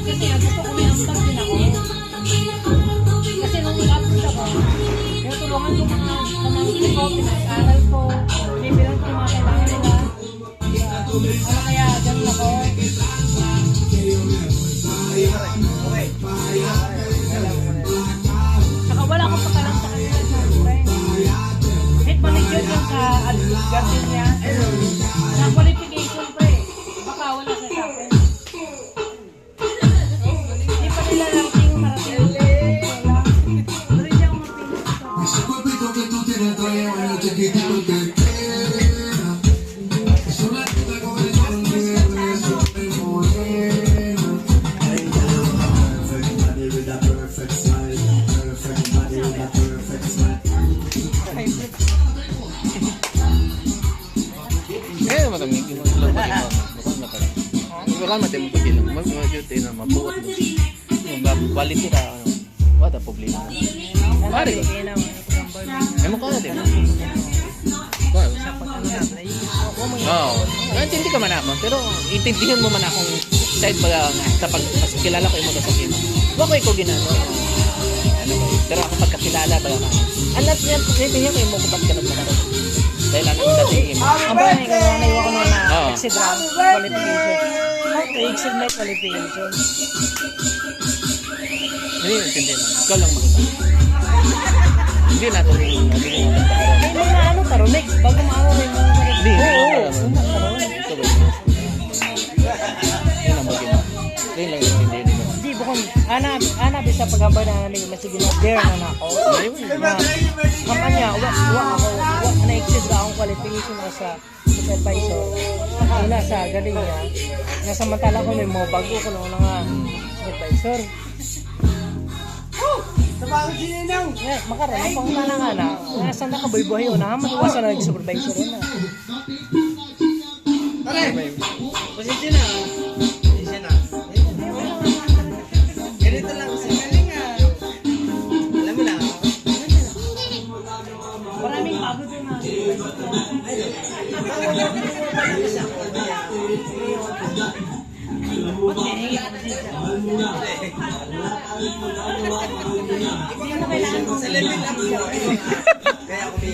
Kasi ang gusto ko may ambag din ako. Kasi nung nag-upload ako, tinutulungan ko mga pamangkin ko, pinag-aral ko, bibilang ko yung mga kailangan nila. Ano kaya, ganun ako. Saka wala akong pakalang sa kanila, syempre. Kahit maligyan yan sa garden niya, sa qualification pa eh. Baka wala sa akin. Hindi pa nila rating marating. Wala. Pero hindi ako mapili. Kan mati mo pagilong, mag-duty na mabuot mo. Yung quality na, wala problema. Mari ko. Ay mo ka din. Oo. Hindi ka man ako, pero intindihan mo man akong side ba nga kapag mas kilala ko yung mga sakin. Wala ko ginano. Ano ba? Pero ako pagkakilala ba na. Alat niya, intindihan ko yung mga kapag kanot na dahil ano yung dating. Ang ba na iwan ko na exit round qualification. Exit my qualification. Hindi, intindihan mo. Ikaw lang makita. Hindi natin yung may mga ano tarunik, bago maawa may mga tarunik. Hindi, oo. Ito ba yun? Yan ang bagay mo. Yan lang yung intindihan nito. Hindi, bukong, ana bisa paghambay na namin, masige na there na ako. Kampanya, wa na-exit ba akong qualification ko sa advisor. Una sa galing niya, nga samantala ko may mga bago ko nung nga advisor. Makaroon pang nanangana. Nasa nakabuhay-buhay yun. Matiwasan na nag-supervisor yun. Pare! Posisyon na. Posisyon na. Ganito lang kasi galing ah. Alam mo na. Maraming bago din na. Sa level up siya. Kaya ako may